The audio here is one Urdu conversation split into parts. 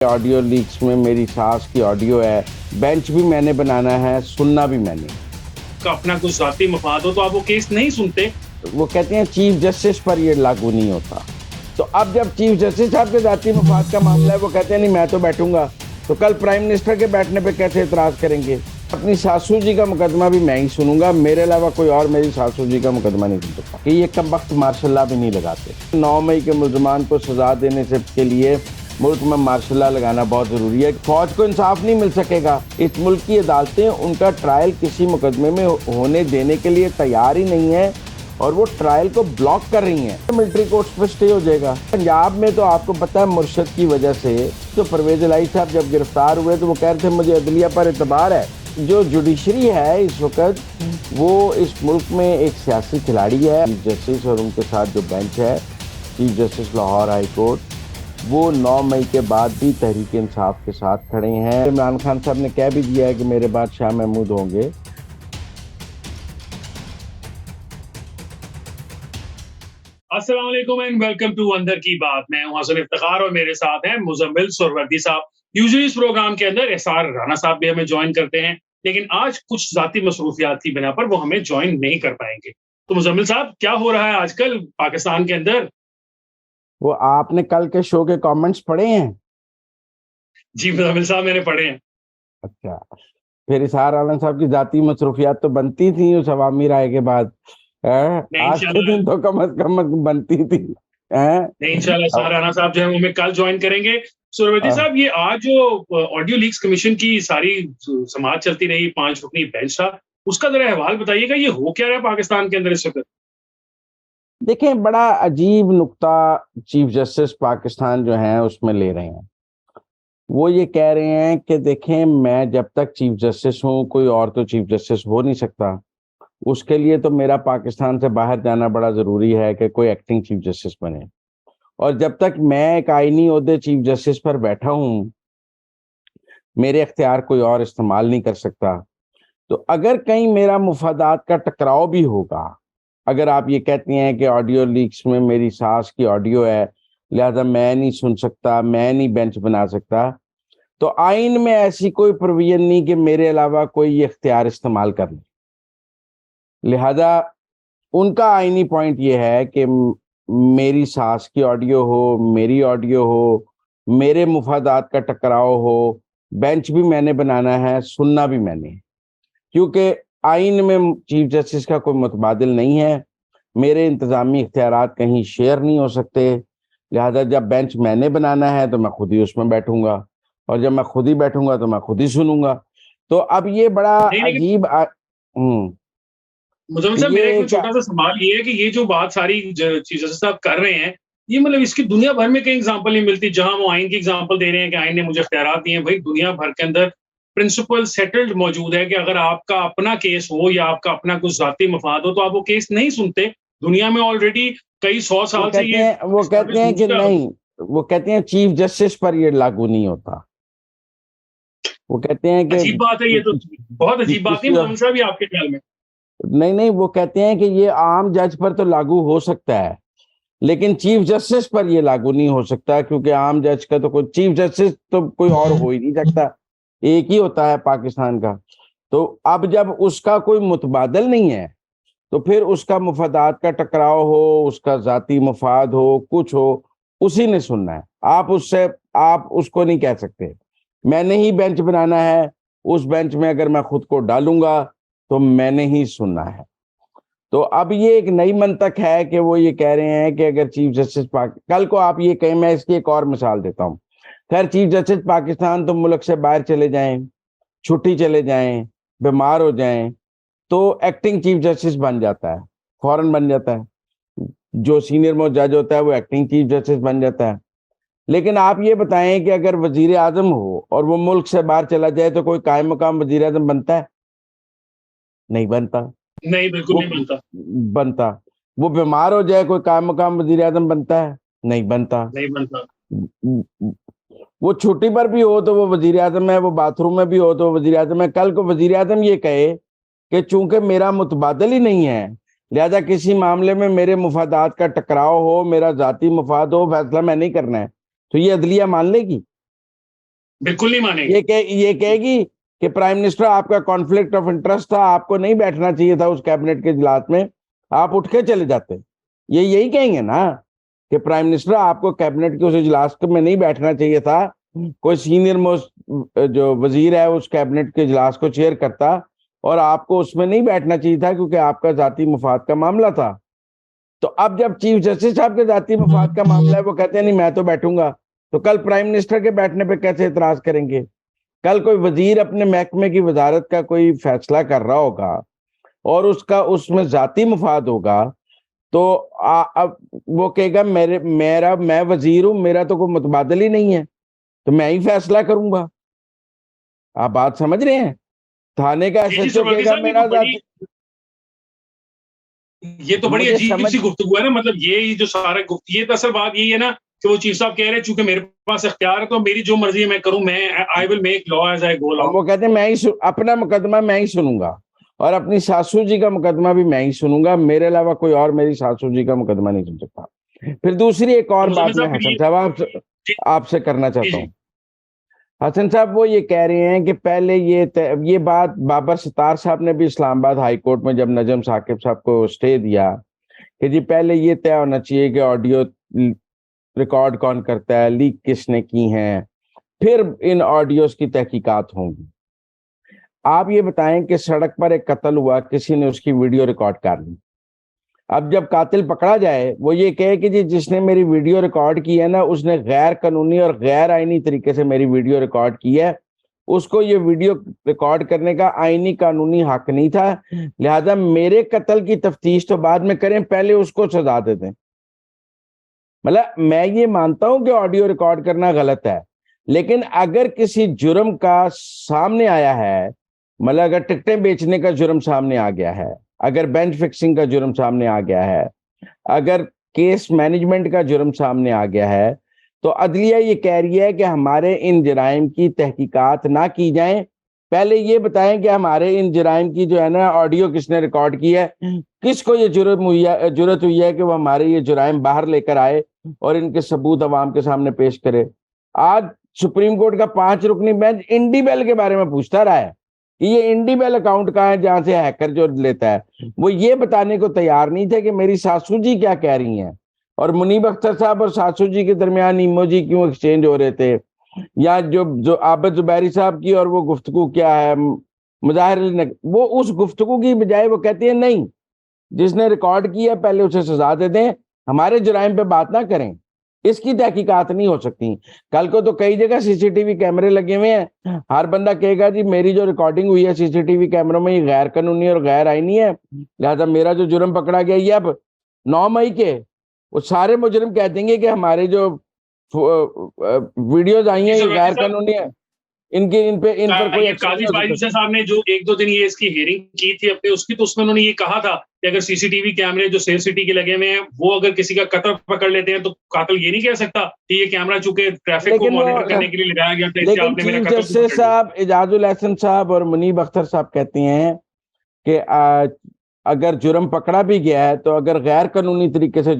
آڈیو لیکس میں میری ساس کی آڈیو ہے، بینچ بھی میں نے بنانا ہے، سننا بھی میں نے۔ کا اپنا کچھ ذاتی مفاد ہو تو آپ وہ کیس نہیں سنتے۔ وہ کہتے ہیں چیف جسٹس پر یہ لاگو نہیں ہوتا، تو اب جب چیف جسٹس صاحب کے ذاتی مفاد کا معاملہ ہے وہ کہتے ہیں نہیں میں تو بیٹھوں گا، تو کل پرائم منسٹر کے بیٹھنے پہ کیسے اعتراض کریں گے؟ اپنی ساسو جی کا مقدمہ بھی میں ہی سنوں گا، میرے علاوہ کوئی اور میری ساسو جی کا مقدمہ نہیں سن سکتا کہ یہ کم وقت مارشل لا بھی نہیں لگاتے۔ 9 مئی کے ملزمان کو سزا دینے سے کے لیے ملک میں مارشل لا لگانا بہت ضروری ہے۔ فوج کو انصاف نہیں مل سکے گا، اس ملک کی عدالتیں ان کا ٹرائل کسی مقدمے میں ہونے دینے کے لیے تیار ہی نہیں ہے اور وہ ٹرائل کو بلاک کر رہی ہیں۔ ملٹری کورٹس پہ سٹے ہو جائے گا۔ پنجاب میں تو آپ کو پتہ ہے مرشد کی وجہ سے تو پرویز الہی صاحب جب گرفتار ہوئے تو وہ کہہ رہے تھے مجھے عدلیہ پر اعتبار ہے۔ جو جوڈیشری ہے اس وقت وہ اس ملک میں ایک سیاسی کھلاڑی ہے۔ چیف جسٹس اور ان کے ساتھ جو بینچ ہے، chief justice Lahore high court, وہ 9 مئی کے بعد بھی تحریک انصاف کے ساتھ کھڑے ہیں۔ عمران خان صاحب نے کہہ بھی دیا ہے کہ میرے بعد شاہ محمود ہوں گے۔ السلام علیکم اینڈ ویلکم ٹو اندر کی بات۔ میں ہوں حسن افتخار اور میرے ساتھ ہیں مزمل سہروردی صاحب۔ یوزلی اس پروگرام کے اندر اسار رانا صاحب بھی ہمیں جوائن کرتے ہیں، لیکن آج کچھ ذاتی مصروفیات کی بنا پر وہ ہمیں جوائن نہیں کر پائیں گے۔ تو مزمل صاحب کیا ہو رہا ہے آج کل پاکستان کے اندر؟ وہ آپ نے کل کے شو کے کامنٹس پڑھے ہیں؟ جی مزمل صاحب میں نے پڑھے ہیں۔ اچھا، پھر اسار عالم صاحب کی ذاتی مصروفیات تو بنتی تھیں اس عوامی رائے کے بعد، آج کے دن تو کم از کم بنتی تھی۔ نہیں انشاءاللہ اسار رانا صاحب جو ہے وہ ہمیں کل جوائن کریں گے۔ سہروردی صاحب یہ آج جو آڈیو لیکس کمیشن کی ساری سماعت چلتی رہی 5 رکنی بینچ تھا، اس کا ذرا احوال بتائیے گا، یہ ہو کیا رہا ہے پاکستان کے اندر اس وقت؟ دیکھیں بڑا عجیب نقطہ چیف جسٹس پاکستان جو ہیں اس میں لے رہے ہیں۔ وہ یہ کہہ رہے ہیں کہ دیکھیں میں جب تک چیف جسٹس ہوں کوئی اور تو چیف جسٹس ہو نہیں سکتا، اس کے لیے تو میرا پاکستان سے باہر جانا بڑا ضروری ہے کہ کوئی ایکٹنگ چیف جسٹس بنے، اور جب تک میں ایک آئینی عہدے چیف جسٹس پر بیٹھا ہوں میرے اختیار کوئی اور استعمال نہیں کر سکتا۔ تو اگر کہیں میرا مفادات کا ٹکراؤ بھی ہوگا، اگر آپ یہ کہتے ہیں کہ آڈیو لیکس میں میری ساس کی آڈیو ہے لہذا میں نہیں سن سکتا، میں نہیں بینچ بنا سکتا، تو آئین میں ایسی کوئی پروویژن نہیں کہ میرے علاوہ کوئی یہ اختیار استعمال کر لے۔ لہذا ان کا آئینی پوائنٹ یہ ہے کہ میری ساس کی آڈیو ہو، میری آڈیو ہو، میرے مفادات کا ٹکراؤ ہو، بینچ بھی میں نے بنانا ہے، سننا بھی میں نے، کیونکہ آئین میں چیف جسٹس کا کوئی متبادل نہیں ہے، میرے انتظامی اختیارات کہیں شیئر نہیں ہو سکتے، لہذا جب بینچ میں نے بنانا ہے تو میں خود ہی اس میں بیٹھوں گا، اور جب میں خود ہی بیٹھوں گا تو میں خود ہی سنوں گا۔ تو اب یہ بڑا عجیب مزمل صاحب میرا ایک چھوٹا سا سوال یہ ہے کہ یہ جو بات ساری چیف جسٹس صاحب کر رہے ہیں، یہ مطلب اس کی دنیا بھر میں کہیں اگزامپل نہیں ملتی جہاں وہ آئین کی اگزامپل دے رہے ہیں کہ آئین نے مجھے اختیارات دیے ہیں۔ بھائی دنیا بھر کے اندر پرنسپل سیٹلڈ موجود ہے کہ اگر آپ کا اپنا کیس ہو یا آپ کا اپنا کچھ ذاتی مفاد ہو تو آپ وہ کیس نہیں سنتے۔ دنیا میں آلریڈی کئی 100 سال سے وہ کہتے ہیں کہ نہیں، وہ کہتے ہیں چیف جسٹس پر یہ لاگو نہیں ہوتا۔ وہ کہتے ہیں کہ عجیب بات ہے، یہ تو بہت عجیب بات نہیں مزمل صاحب یہ آپ کے خیال میں؟ نہیں، وہ کہتے ہیں کہ یہ عام جج پر تو لاگو ہو سکتا ہے لیکن چیف جسٹس پر یہ لاگو نہیں ہو سکتا، کیونکہ عام جج کا تو کوئی چیف جسٹس تو کوئی اور ہو ہی نہیں سکتا، ایک ہی ہوتا ہے پاکستان کا۔ تو اب جب اس کا کوئی متبادل نہیں ہے تو پھر اس کا مفادات کا ٹکراؤ ہو، اس کا ذاتی مفاد ہو، کچھ ہو، اسی نے سننا ہے۔ آپ اس کو نہیں کہہ سکتے میں نے ہی بینچ بنانا ہے، اس بینچ میں اگر میں خود کو ڈالوں گا تو میں نے ہی سننا ہے۔ تو اب یہ ایک نئی منطق ہے کہ وہ یہ کہہ رہے ہیں کہ اگر چیف جسٹس کل کو آپ یہ کہیں، میں اس کی ایک اور مثال دیتا ہوں، خیر چیف جسٹس پاکستان تو ملک سے باہر چلے جائیں، چھٹی چلے جائیں، بیمار ہو جائیں تو ایکٹنگ چیف جسٹس بن جاتا ہے، فوراً بن جاتا ہے، جو سینئر موسٹ جج ہوتا ہے وہ ایکٹنگ چیف جسٹس بن جاتا ہے۔ لیکن آپ یہ بتائیں کہ اگر وزیر اعظم ہو اور وہ ملک سے باہر چلا جائے تو کوئی قائم مقام وزیر اعظم بنتا ہے؟ نہیں بنتا۔ نہیں بالکل نہیں بنتا۔ وہ بیمار ہو جائے کوئی قائم مقام وزیر اعظم بنتا ہے؟ نہیں بنتا۔ وہ چھٹی پر بھی ہو تو وہ وزیر اعظم ہے، وہ باتھ روم میں بھی ہو تو وزیر اعظم ہے۔ کل کو وزیر اعظم یہ کہے کہ چونکہ میرا متبادل ہی نہیں ہے لہذا کسی معاملے میں میرے مفادات کا ٹکراؤ ہو، میرا ذاتی مفاد ہو، فیصلہ میں نہیں کرنا ہے، تو یہ عدلیہ مان لے گی؟ بالکل نہیں مانے گی. یہ کہے گی کہ پرائم منسٹر آپ کا کانفلکٹ آف انٹرسٹ تھا, آپ کو نہیں بیٹھنا چاہیے تھا اس کیبنٹ کے اجلاس میں, آپ اٹھ کے چلے جاتے. یہی کہیں گے نا کہ پرائم منسٹر آپ کو کیبنٹ کے اس اجلاس میں نہیں بیٹھنا چاہیے تھا, کوئی سینئر موسٹ جو وزیر ہے اس کیبنٹ کے اجلاس کو چیئر کرتا, اور آپ کو اس میں نہیں بیٹھنا چاہیے تھا کیونکہ آپ کا ذاتی مفاد کا معاملہ تھا. تو اب جب چیف جسٹس صاحب کے ذاتی مفاد کا معاملہ ہے, وہ کہتے ہیں نہیں میں تو بیٹھوں گا, تو کل پرائم منسٹر کے بیٹھنے پہ کیسے اعتراض کریں گے؟ کل کوئی وزیر اپنے محکمے کی وزارت کا کوئی فیصلہ کر رہا ہوگا اور اس میں ذاتی مفاد ہوگا, تو اب وہ کہے گا میں وزیر ہوں, میرا تو کوئی متبادل ہی نہیں ہے, تو میں ہی فیصلہ کروں گا. آپ بات سمجھ رہے ہیں؟ تھانے کا ایس ایچ او کہے گا میرا ذاتی. یہ تو بڑی عجیب سی گفتگو ہے نا, مطلب یہ جو سارا یہ تو اصل بات یہی ہے نا کہ وہ چیف صاحب کہہ رہے ہیں چونکہ میرے پاس اختیار ہے تو میری جو مرضی ہے میں کروں, میں آئی will make law as I گو لاؤ. وہ کہتے ہیں میں ہی اپنا مقدمہ میں ہی سنوں گا, اور اپنی ساسو جی کا مقدمہ بھی میں ہی سنوں گا, میرے علاوہ کوئی اور میری ساسو جی کا مقدمہ نہیں سن سکتا. پھر دوسری ایک اور بات میں حسن صاحب آپ سے کرنا چاہتا ہوں. حسن صاحب وہ یہ کہہ رہے ہیں کہ پہلے یہ بات بابر ستار صاحب نے بھی اسلام آباد ہائی کورٹ میں جب نجم ثاقب صاحب کو اسٹے دیا کہ جی پہلے یہ طے ہونا چاہیے کہ آڈیو ریکارڈ کون کرتا ہے, لیک کس نے کی ہیں, پھر ان آڈیوز کی تحقیقات ہوں گی. آپ یہ بتائیں کہ سڑک پر ایک قتل ہوا, کسی نے اس کی ویڈیو ریکارڈ کر لی. اب جب قاتل پکڑا جائے وہ یہ کہے کہ جی جس نے میری ویڈیو ریکارڈ کی ہے نا اس نے غیر قانونی اور غیر آئینی طریقے سے میری ویڈیو ریکارڈ کی ہے, اس کو یہ ویڈیو ریکارڈ کرنے کا آئینی قانونی حق نہیں تھا, لہذا میرے قتل کی تفتیش تو بعد میں کریں, پہلے اس کو سزا دے دیں. مطلب میں یہ مانتا ہوں کہ آڈیو ریکارڈ کرنا غلط ہے, لیکن اگر کسی جرم کا سامنے آیا ہے, مطلب اگر ٹکٹیں بیچنے کا جرم سامنے آ گیا ہے, اگر بینچ فکسنگ کا جرم سامنے آ گیا ہے, اگر کیس مینجمنٹ کا جرم سامنے آ گیا ہے, تو عدلیہ یہ کہہ رہی ہے کہ ہمارے ان جرائم کی تحقیقات نہ کی جائیں, پہلے یہ بتائیں کہ ہمارے ان جرائم کی جو ہے نا آڈیو کس نے ریکارڈ کی ہے, کس کو یہ جرت ہوئی ہے کہ وہ ہمارے یہ جرائم باہر لے کر آئے اور ان کے ثبوت عوام کے سامنے پیش کرے. آج سپریم کورٹ کا 5 رکنی بینچ انڈی بیل کے بارے میں پوچھتا رہا ہے کہ یہ انڈی بیل اکاؤنٹ کہاں ہے جہاں سے ہیکر جو لیتا ہے, وہ یہ بتانے کو تیار نہیں تھے کہ میری ساسو جی کیا کہہ رہی ہیں, اور منیب اختر صاحب اور ساسو جی کے درمیان ایموجی کیوں ایکسچینج ہو رہے تھے, یا جو عابد زبیری صاحب کی اور وہ گفتگو کیا ہے مظاہر, وہ اس گفتگو کی بجائے وہ کہتے ہیں نہیں جس نے ریکارڈ کیا پہلے اسے سزا دے دیں, ہمارے جرائم پہ بات نہ کریں, اس کی تحقیقات نہیں ہو سکتی. کل کو تو کئی جگہ سی سی ٹی وی کیمرے لگے ہوئے ہیں, ہر بندہ کہے گا جی میری جو ریکارڈنگ ہوئی ہے سی سی ٹی وی کیمروں میں یہ غیر قانونی اور غیر آئینی ہے, لہذا میرا جو جرم پکڑا گیا یہ اب 9 مئی کے وہ سارے مجرم کہہ دیں گے کہ ہمارے جو ویڈیوز آئی ہیں یہ غیر قانونی ہے, ان پر کوئی قاضی باریشاہ صاحب نے جو 1-2 دن یہ اس کی ہیئرنگ کی تھی اپنے اس کی, تو اس میں انہوں نے یہ کہا تھا کہ اگر سی سی ٹی وی کیمرے جو سیف سٹی کے لگے ہوئے ہیں وہ اگر کسی کا قتل پکڑ لیتے ہیں تو قاتل یہ نہیں کہہ سکتا کہ یہ کیمرہ چونکہ ٹریفک کو مانیٹر کرنے کے لیے لگایا گیا تھا, اس سے آپ نے میرا قتل پکڑ لیا. صاحب اعجاز الاحسن صاحب اور منیب اختر صاحب کہتے ہیں کہ اگر جرم پکڑا بھی گیا ہے تو اگر غیر قانونی طریقے سے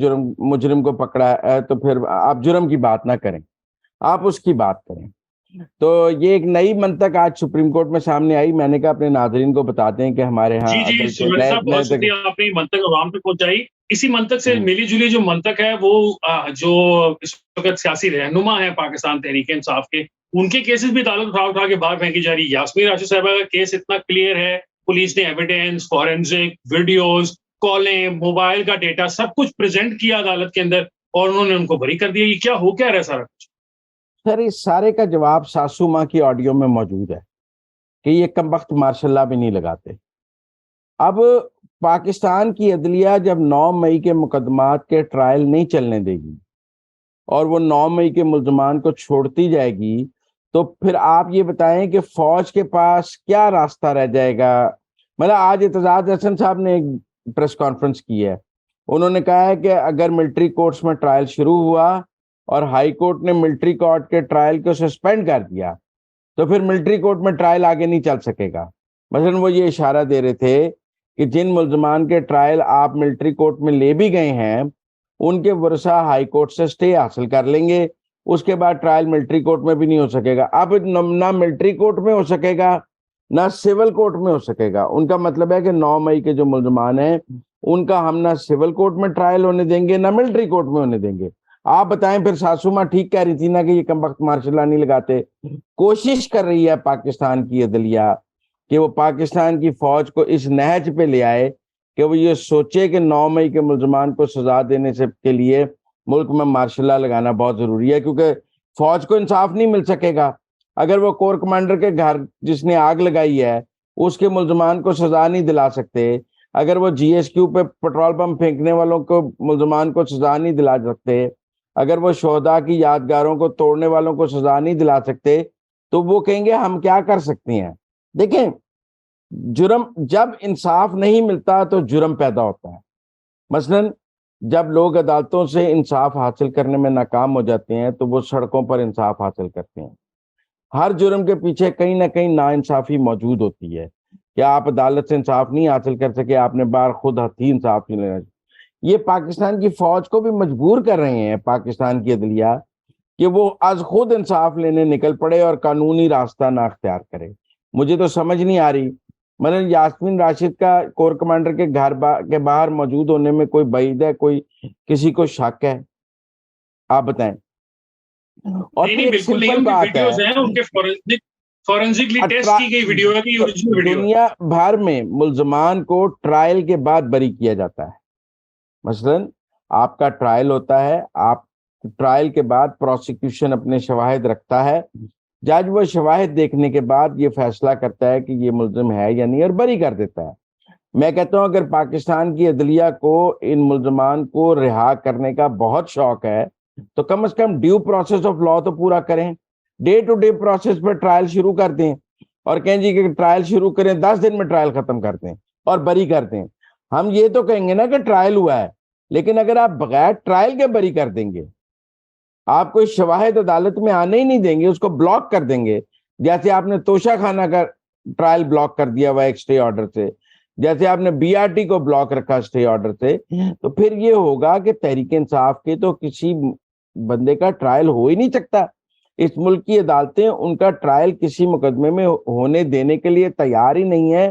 مجرم کو پکڑا ہے تو پھر آپ جرم کی بات نہ کریں, آپ اس کی بات کریں. تو یہ ایک نئی منطق آج سپریم کورٹ میں سامنے آئی, میں نے کہا اپنے ناظرین کو بتاتے ہیں کہ ہمارے ہاں جی صاحب بہت شکریہ, آپ نے منطق عوام تک پہنچائی. اسی منطق سے ملی جلی جو منطق ہے وہ جو اس وقت سیاسی رہنما ہے پاکستان تحریک انصاف کے, ان کے کیسز بھی تعلق اٹھا کے باہر پھینکی جا رہی ہے. یاسمین راشد صاحبہ کا کیس اتنا کلیئر ہے, پولیس نے ایویڈینس, فورینزک, ویڈیوز, کالیں, موبائل کا ڈیٹا سب کچھ پریزنٹ کیا عدالت کے اندر اور انہوں نے ان کو بری کر دیا. یہ کیا ہو کیا رہا سارا کچھ؟ سر اس سارے کا جواب ساسو ماں کی آڈیو میں موجود ہے کہ یہ کم وقت ماشاء اللہ بھی نہیں لگاتے. اب پاکستان کی عدلیہ جب 9 مئی کے مقدمات کے ٹرائل نہیں چلنے دے گی اور وہ 9 مئی کے ملزمان کو چھوڑتی جائے گی, تو پھر آپ یہ بتائیں کہ فوج کے پاس کیا راستہ رہ جائے گا. مطلب آج اعتزاز احسن صاحب نے ایک پریس کانفرنس کی ہے, انہوں نے کہا ہے کہ اگر ملٹری کورٹس میں ٹرائل شروع ہوا اور ہائی کورٹ نے ملٹری کورٹ کے ٹرائل کو سسپینڈ کر دیا تو پھر ملٹری کورٹ میں ٹرائل آگے نہیں چل سکے گا. مثلا وہ یہ اشارہ دے رہے تھے کہ جن ملزمان کے ٹرائل آپ ملٹری کورٹ میں لے بھی گئے ہیں ان کے ورثہ ہائی کورٹ سے سٹے حاصل کر لیں گے, اس کے بعد ٹرائل ملٹری کورٹ میں بھی نہیں ہو سکے گا. اب نہ ملٹری کورٹ میں ہو سکے گا نہ سول کورٹ میں ہو سکے گا. ان کا مطلب ہے کہ 9 مئی کے جو ملزمان ہیں ان کا ہم نہ سول کورٹ میں ٹرائل ہونے دیں گے نہ ملٹری کورٹ میں ہونے دیں گے. آپ بتائیں پھر ساسو ماں ٹھیک کہہ رہی تھی نا کہ یہ کم وقت مارشل لا نہیں لگاتے. کوشش کر رہی ہے پاکستان کی عدلیہ کہ وہ پاکستان کی فوج کو اس نہج پہ لے آئے کہ وہ یہ سوچے کہ 9 مئی کے ملزمان کو سزا دینے سے کے لیے ملک میں مارشل لا لگانا بہت ضروری ہے, کیونکہ فوج کو انصاف نہیں مل سکے گا اگر وہ کور کمانڈر کے گھر جس نے آگ لگائی ہے اس کے ملزمان کو سزا نہیں دلا سکتے, اگر وہ جی ایس کیو پہ پٹرول پمپ پھینکنے والوں کو ملزمان کو سزا نہیں دلا سکتے, اگر وہ شہداء کی یادگاروں کو توڑنے والوں کو سزا نہیں دلا سکتے, تو وہ کہیں گے ہم کیا کر سکتے ہیں. دیکھیں جرم جب انصاف نہیں ملتا تو جرم پیدا ہوتا ہے. مثلا جب لوگ عدالتوں سے انصاف حاصل کرنے میں ناکام ہو جاتے ہیں تو وہ سڑکوں پر انصاف حاصل کرتے ہیں. ہر جرم کے پیچھے کہیں نہ کہیں ناانصافی موجود ہوتی ہے کہ آپ عدالت سے انصاف نہیں حاصل کر سکے, آپ نے بار خود ہاتھی انصاف نہیں لینا. یہ پاکستان کی فوج کو بھی مجبور کر رہے ہیں پاکستان کی عدلیہ کہ وہ از خود انصاف لینے نکل پڑے اور قانونی راستہ نہ اختیار کرے. مجھے تو سمجھ نہیں آ رہی, مثلا یاسمین راشد کا کور کمانڈر کے گھر کے باہر موجود ہونے میں کوئی بعید ہے, کوئی کسی کو شک ہے؟ آپ بتائیں. اور بالکل نہیں, ان کی ویڈیوز ہیں, ان کے فورنزکلی ٹیسٹ کی گئی ویڈیو ہے کہ یہ اوریجنل ویڈیو ہے. دنیا بھر میں ملزمان کو ٹرائل کے بعد بری کیا جاتا ہے. مثلا آپ کا ٹرائل ہوتا ہے, آپ ٹرائل کے بعد پروسیکیوشن اپنے شواہد رکھتا ہے, جج وہ شواہد دیکھنے کے بعد یہ فیصلہ کرتا ہے کہ یہ ملزم ہے یا نہیں اور بری کر دیتا ہے. میں کہتا ہوں اگر پاکستان کی عدلیہ کو ان ملزمان کو رہا کرنے کا بہت شوق ہے تو کم از کم ڈیو پروسیس آف لا تو پورا کریں. ڈے ٹو ڈے پروسیس پہ ٹرائل شروع کر دیں اور کہیں جی کہ ٹرائل شروع کریں, 10 دن میں ٹرائل ختم کر دیں اور بری کر دیں. ہم یہ تو کہیں گے نا کہ ٹرائل ہوا ہے, لیکن اگر آپ بغیر ٹرائل کے بری کر دیں گے, آپ کوئی شواہد عدالت میں آنے ہی نہیں دیں گے, اس کو بلاک کر دیں گے, جیسے آپ نے توشہ خانہ کا ٹرائل بلاک کر دیا ہوا ایک سٹے آرڈر سے, جیسے آپ نے بی آر ٹی کو بلاک رکھا سٹے آرڈر سے, تو پھر یہ ہوگا کہ تحریک انصاف کے تو کسی بندے کا ٹرائل ہو ہی نہیں سکتا. اس ملک کی عدالتیں ان کا ٹرائل کسی مقدمے میں ہونے دینے کے لیے تیار ہی نہیں ہے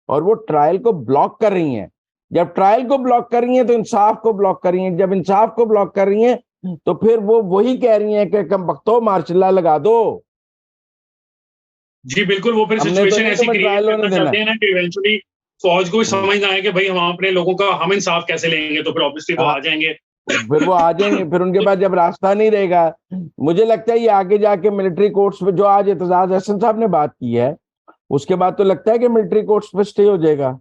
اور وہ ٹرائل کو بلاک کر رہی ہیں. جب ٹرائل کو بلاک کر رہی ہیں تو انصاف کو بلاک کر رہی ہیں, جب انصاف کو بلاک کر رہی ہیں تو پھر وہ وہی کہہ رہی ہیں کہ کم بختو مارشل لا لگا دو. جی بالکل, وہ پھر سچویشن ایسی کریٹ کرنا چاہتے ہیں نا کہ ایونچولی فوج کو سمجھ نہ آئے کہ بھائی ہم اپنے لوگوں کا ہم انصاف کیسے لیں گے, تو پھر obviously وہ آ جائیں گے, پھر وہ آ جائیں گے. پھر ان کے بعد جب راستہ نہیں رہے گا, مجھے لگتا ہے یہ آگے جا کے ملٹری کورٹس پہ جو آج اعتزاز احسن صاحب نے بات کی ہے, اس کے بعد تو لگتا ہے کہ ملٹری کورٹس پہ سٹے ہو جائے گا.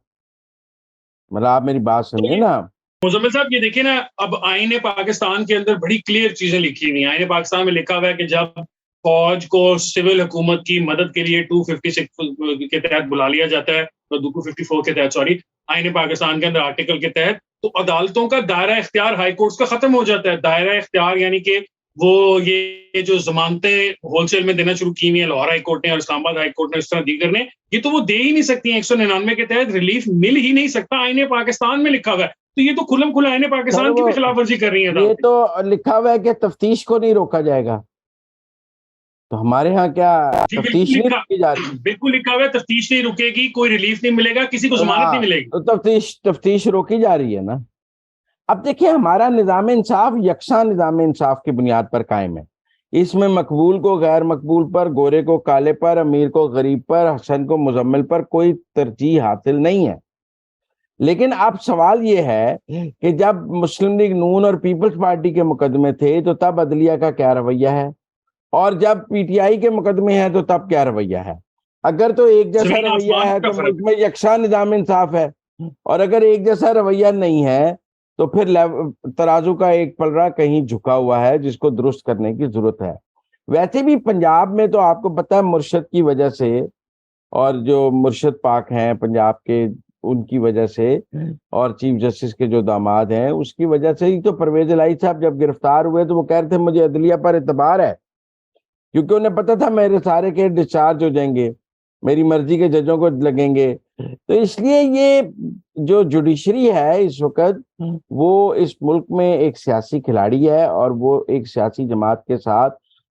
مطلب آپ میری بات سمجھے نا. مزمل صاحب یہ دیکھیں نا, اب آئین پاکستان کے اندر بڑی کلیئر چیزیں لکھی ہوئی ہیں. آئین پاکستان میں لکھا ہوا ہے کہ جب فوج کو سول حکومت کی مدد کے لیے 256 کے تحت بلا لیا جاتا ہے, 254 کے تحت سوری, آئین پاکستان کے اندر آرٹیکل کے تحت, تو عدالتوں کا دائرہ اختیار ہائی کورٹس کا ختم ہو جاتا ہے. دائرہ اختیار یعنی کہ وہ یہ جو ضمانتیں ہول سیل میں دینا شروع کی ہوئی ہیں لاہور ہائی کورٹ نے اور اسلام آباد ہائی کورٹ نے اس طرح دیگر نے, یہ تو وہ دے ہی نہیں سکتی ہیں. 199 کے تحت ریلیف مل ہی نہیں سکتا, آئین پاکستان میں لکھا ہوا ہے. تو یہ تو کھلم کھلا آئین پاکستان کی بھی خلاف ورزی کر رہی ہیں. یہ تو لکھا ہوا ہے کہ تفتیش کو نہیں روکا جائے گا, تو ہمارے ہاں کیا تفتیش نہیں روکی جا رہی؟ بالکل لکھا ہوا ہے تفتیش نہیں رکے گی, کوئی ریلیف نہیں ملے گا, کسی کو ضمانت نہیں ملے گی. تو تفتیش روکی جا رہی ہے نا. اب دیکھیں ہمارا نظام انصاف یکساں نظام انصاف کی بنیاد پر قائم ہے. اس میں مقبول کو غیر مقبول پر, گورے کو کالے پر, امیر کو غریب پر, حسن کو مزمل پر کوئی ترجیح حاصل نہیں ہے. لیکن اب سوال یہ ہے کہ جب مسلم لیگ نون اور پیپلز پارٹی کے مقدمے تھے تو تب عدلیہ کا کیا رویہ ہے, اور جب پی ٹی آئی کے مقدمے ہیں تو تب کیا رویہ ہے. اگر تو ایک جیسا رویہ ہے تو ملک میں یکساں نظام انصاف ہے, اور اگر ایک جیسا رویہ نہیں ہے تو پھر ترازو کا ایک پلڑا کہیں جھکا ہوا ہے جس کو درست کرنے کی ضرورت ہے. ویسے بھی پنجاب میں تو آپ کو پتہ ہے مرشد کی وجہ سے, اور جو مرشد پاک ہیں پنجاب کے ان کی وجہ سے, اور چیف جسٹس کے جو داماد ہیں اس کی وجہ سے ہی تو پرویز الہی صاحب جب گرفتار ہوئے تو وہ کہہ رہے تھے مجھے عدلیہ پر اعتبار ہے, کیونکہ انہیں پتا تھا میرے سارے کیس ڈسچارج ہو جائیں گے, میری مرضی کے ججوں کو لگیں گے. تو اس لیے یہ جو جوڈیشری ہے اس وقت وہ اس ملک میں ایک سیاسی کھلاڑی ہے, اور وہ ایک سیاسی جماعت کے ساتھ